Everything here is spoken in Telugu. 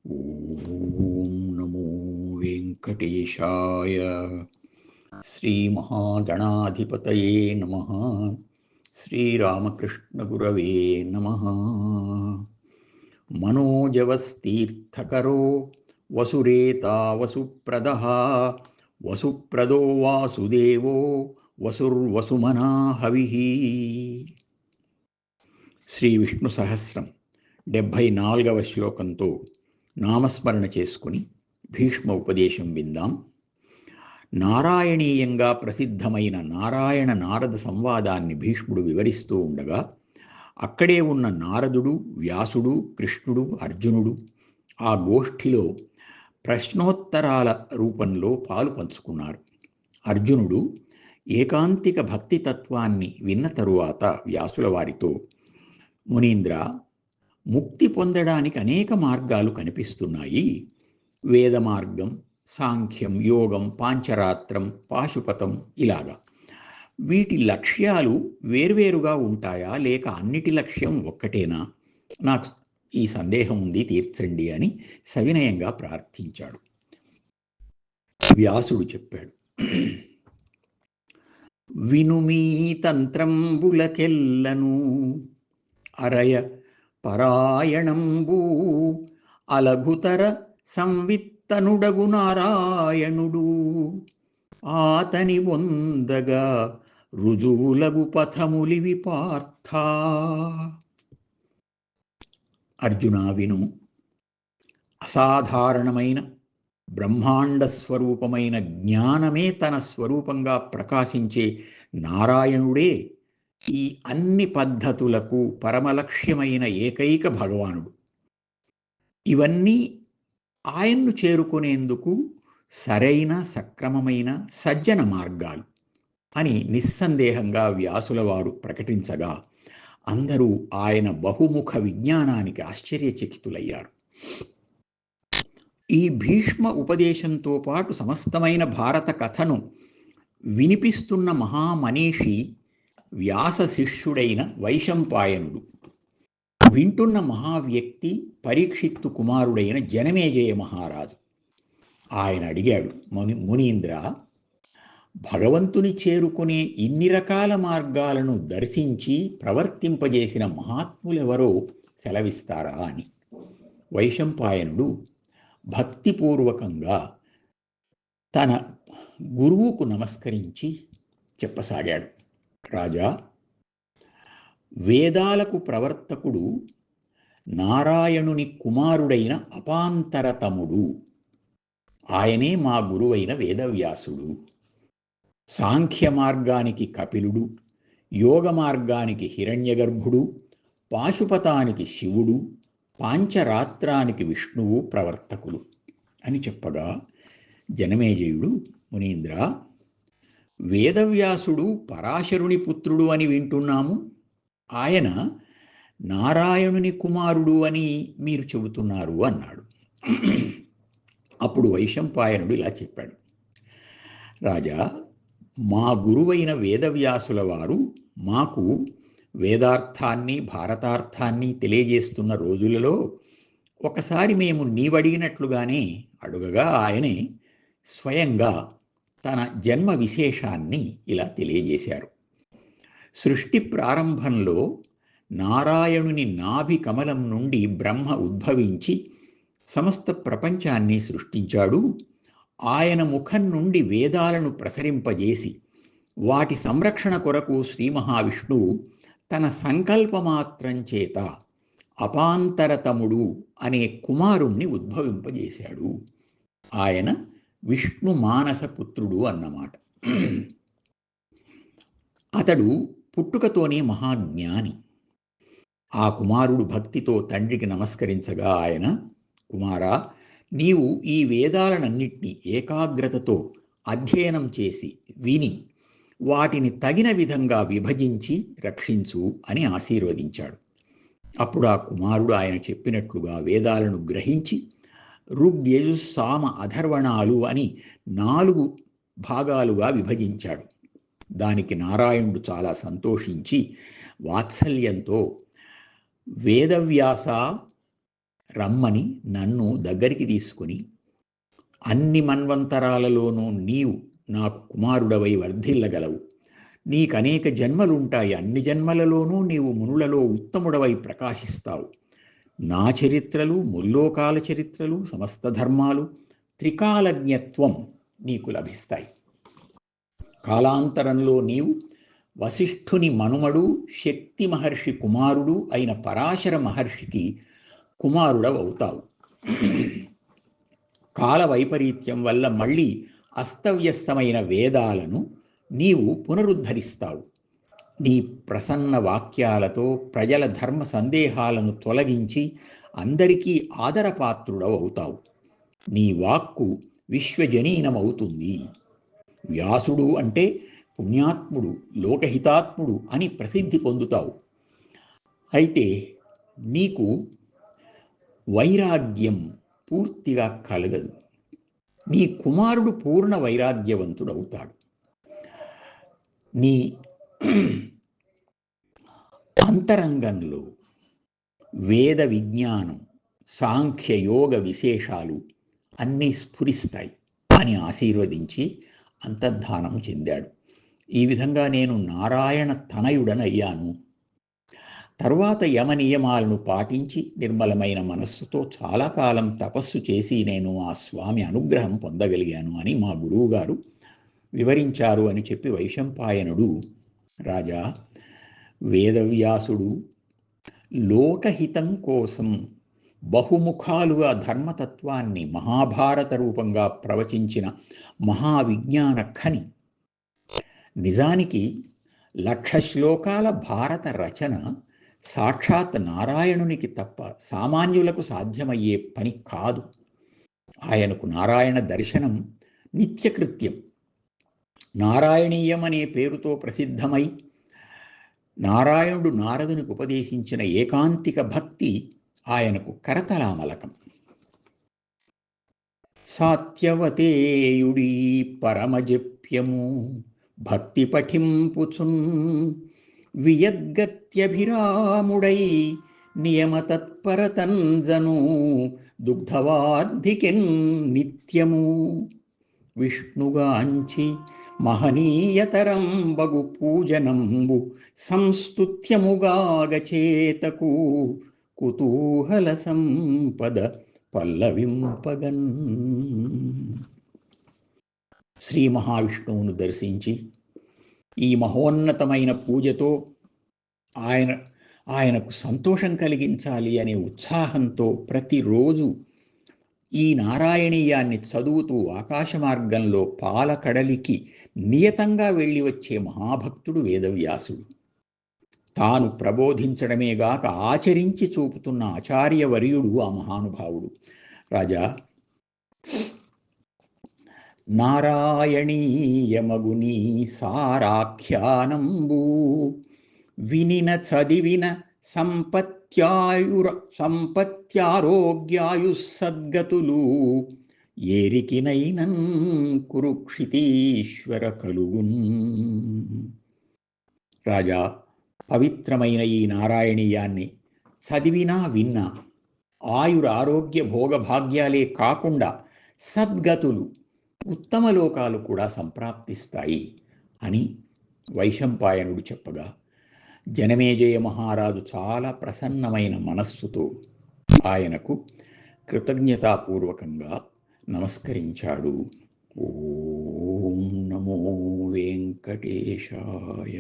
ఓం నమో వెంకటేశాయ. శ్రీమహాగణాధిపతయే నమః. శ్రీరామకృష్ణగురవే నమః. మనోజవస్తీర్థకరో వసురేతా వసుప్రదః వసుప్రదో వాసుదేవో వసుర్వసుమనా హవిః. శ్రీ విష్ణు సహస్రం 74వ శ్లోకంతో నామస్మరణ చేసుకుని భీష్మ ఉపదేశం విందాం. నారాయణీయంగా ప్రసిద్ధమైన నారాయణ నారద సంవాదాన్ని భీష్ముడు వివరిస్తూ ఉండగా అక్కడే ఉన్న నారదుడు, వ్యాసుడు, కృష్ణుడు, అర్జునుడు ఆ గోష్ఠిలో ప్రశ్నోత్తరాల రూపంలో పాలు పంచుకున్నారు. అర్జునుడు ఏకాంతిక భక్తి తత్వాన్ని విన్న తరువాత వ్యాసుల వారితో, మునీంద్ర, ముక్తి పొందడానికి అనేక మార్గాలు కనిపిస్తున్నాయి. వేద మార్గం, సాంఖ్యం, యోగం, పాంచరాత్రం, పాశుపతం, ఇలాగా. వీటి లక్ష్యాలు వేర్వేరుగా ఉంటాయా, లేక అన్నిటి లక్ష్యం ఒక్కటేనా? నాకు ఈ సందేహం ఉంది, తీర్చండి అని సవినయంగా ప్రార్థించాడు. వ్యాసుడు చెప్పాడు, వినుమీ తంత్రంబులకెల్లను అరయ పరాయణంబు అలఘుతర సంవిత్తనుడగు నారాయణుడు ఆతని వందగా రుజువులగు పథములివి పార్థ. అర్జున, విను. అసాధారణమైన బ్రహ్మాండ స్వరూపమైన జ్ఞానమే తన స్వరూపంగా ప్రకాశించే నారాయణుడే ఈ అన్ని పద్ధతులకు పరమలక్ష్యమైన ఏకైక భగవానుడు. ఇవన్నీ ఆయన్ను చేరుకునేందుకు సరైన సక్రమమైన సజ్జన మార్గాలు అని నిస్సందేహంగా వ్యాసుల వారు ప్రకటించగా అందరూ ఆయన బహుముఖ విజ్ఞానానికి ఆశ్చర్యచకితులయ్యారు. ఈ భీష్మ ఉపదేశంతో పాటు సమస్తమైన భారత కథను వినిపిస్తున్న మహామనీషి వ్యాస శిష్యుడైన వైశంపాయనుడు. వింటున్న మహావ్యక్తి పరీక్షిత్తు కుమారుడైన జనమేజయ మహారాజు. ఆయన అడిగాడు, మునీంద్ర, భగవంతుని చేరుకునే ఇన్ని రకాల మార్గాలను దర్శించి ప్రవర్తింపజేసిన మహాత్ములెవరో సెలవిస్తారా అని. వైశంపాయనుడు భక్తిపూర్వకంగా తన గురువుకు నమస్కరించి చెప్పసాగాడు, రాజా, వేదాలకు ప్రవర్తకుడు నారాయణుని కుమారుడైన అపాంతరతముడు. ఆయనే మా గురువైన వేదవ్యాసుడు. సాంఖ్య మార్గానికి కపిలుడు, యోగ మార్గానికి హిరణ్యగర్భుడు, పాశుపతానికి శివుడు, పాంచరాత్రానికి విష్ణువు ప్రవర్తకులు అని చెప్పగా జనమేజయుడు, మునీంద్ర, వేదవ్యాసుడు పరాశరుని పుత్రుడు అని వింటున్నాము. ఆయన నారాయణుని కుమారుడు అని మీరు చెబుతున్నారు అన్నాడు. అప్పుడు వైశంపాయనుడు ఇలా చెప్పాడు, రాజా, మా గురువైన వేదవ్యాసుల వారు మాకు వేదార్థాన్ని భారతార్థాన్ని తెలియజేస్తున్న రోజులలో ఒకసారి మేము నీవడిగినట్లుగానే అడుగగా ఆయనే స్వయంగా తన జన్మ విశేషాన్ని ఇలా తెలియజేశారు. సృష్టి ప్రారంభంలో నారాయణుని నాభి కమలం నుండి బ్రహ్మ ఉద్భవించి సమస్త ప్రపంచాన్ని సృష్టించాడు. ఆయన ముఖం నుండి వేదాలను ప్రసరింపజేసి వాటి సంరక్షణ కొరకు శ్రీ మహావిష్ణువు తన సంకల్పమాత్రం చేత అపాంతరతముడు అనే కుమారుణ్ణి ఉద్భవింపజేశాడు. ఆయన విష్ణు మానస పుత్రుడు అన్నమాట. అతడు పుట్టుకతోనే మహాజ్ఞాని. ఆ కుమారుడు భక్తితో తండ్రికి నమస్కరించగా ఆయన, కుమారా, నీవు ఈ వేదాలనన్నింటినీ ఏకాగ్రతతో అధ్యయనం చేసి విని వాటిని తగిన విధంగా విభజించి రక్షించు అని ఆశీర్వదించాడు. అప్పుడు ఆ కుమారుడు ఆయన చెప్పినట్లుగా వేదాలను గ్రహించి ఋగ్యజు సామ అధర్వణాలు అని 4 భాగాలుగా విభజించాడు. దానికి నారాయణుడు చాలా సంతోషించి వాత్సల్యంతో, వేదవ్యాస, రమ్మని నన్ను దగ్గరికి తీసుకుని అన్ని మన్వంతరాలలోనూ నీవు నాకు కుమారుడవై వర్ధిల్లగలవు. నీకనేక జన్మలుంటాయి, అన్ని జన్మలలోనూ నీవు మునులలో ఉత్తముడవై ప్రకాశిస్తావు. నా చరిత్రలు, ముల్లోకాల చరిత్రలు, సమస్త ధర్మాలు, త్రికాలజ్ఞత్వం నీకు లభిస్తాయి. కాలాంతరంలో నీవు వశిష్ఠుని మనుమడు, శక్తి మహర్షి కుమారుడు అయిన పరాశర మహర్షికి కుమారుడవవుతావు. కాల వైపరీత్యం వల్ల మళ్ళీ అస్తవ్యస్తమైన వేదాలను నీవు పునరుద్ధరిస్తావు. నీ ప్రసన్న వాక్యాలతో ప్రజల ధర్మ సందేహాలను తొలగించి అందరికీ ఆదరపాత్రుడవవుతావు. నీ వాక్కు విశ్వజనీనమవుతుంది. వ్యాసుడు అంటే పుణ్యాత్ముడు, లోకహితాత్ముడు అని ప్రసిద్ధి పొందుతావు. అయితే నీకు వైరాగ్యం పూర్తిగా కలగదు. నీ కుమారుడు పూర్ణ వైరాగ్యవంతుడవుతాడు. నీ అంతరంగంలో వేద విజ్ఞానం, సాంఖ్యయోగ విశేషాలు అన్నీ స్ఫురిస్తాయి అని ఆశీర్వదించి అంతర్ధానం చెందాడు. ఈ విధంగా నేను నారాయణ తనయుడనయ్యాను. తరువాత యమనియమాలను పాటించి నిర్మలమైన మనస్సుతో చాలా కాలం తపస్సు చేసి నేను ఆ స్వామి అనుగ్రహం పొందగలిగాను అని మా గురువుగారు వివరించారు అని చెప్పి వైశంపాయనుడు, రాజా, వేదవ్యాసుడు లోకహితం కోసం బహుముఖాలుగా ధర్మతత్వాన్ని మహాభారత రూపంగా ప్రవచించిన మహావిజ్ఞాన ఖని. నిజానికి 1,00,000 శ్లోకాల భారత రచన సాక్షాత్ నారాయణునికి తప్ప సామాన్యులకు సాధ్యమయ్యే పని కాదు. ఆయనకు నారాయణ దర్శనం నిత్యకృత్యం. నారాయణీయం అనే పేరుతో ప్రసిద్ధమై నారాయణుడు నారదునికి ఉపదేశించిన ఏకాంతిక భక్తి ఆయనకు కరతలామలకం. సాత్యవతేయుడీ పరమజప్యము భక్తి పఠింపుచున్ వియద్గత్యభిరాముడై నియమతత్పరతంజను దుగ్ధవార్ధికెన్ నిత్యము విష్ణుగాంచి మహనీయతరం బగు పూజనంబు సంస్తుత్యముగాగచేతకు కుతూహల సంపద పల్లవింపగన్. శ్రీ మహావిష్ణువును దర్శించి ఈ మహోన్నతమైన పూజతో ఆయనకు సంతోషం కలిగించాలి అనే ఉత్సాహంతో ప్రతిరోజు ఈ నారాయణీయాన్ని చదువుతూ ఆకాశ మార్గంలో పాలకడలికి నియతంగా వెళ్ళి వచ్చే మహాభక్తుడు వేదవ్యాసుడు. తాను ప్రబోధించడమేగాక ఆచరించి చూపుతున్న ఆచార్యవర్యుడు ఆ మహానుభావుడు. రాజా, నారాయణీయమగుని సారాఖ్యానంబు వినిన చదివిన సంపత్యారోగ్యాయు సద్గతులు ఏరికినైనన్ కురుక్షితీశ్వర కలుగున్. రాజా, పవిత్రమైన ఈ నారాయణీయాన్ని చదివినా విన్నా ఆయురారోగ్య భోగభాగ్యాలే కాకుండా సద్గతులు, ఉత్తమ లోకాలు కూడా సంప్రాప్తిస్తాయి అని వైశంపాయనుడు చెప్పగా జనమేజయ మహారాజు చాలా ప్రసన్నమైన మనస్సుతో ఆయనకు కృతజ్ఞతాపూర్వకంగా నమస్కరించాడు. ఓం నమో వెంకటేశాయ.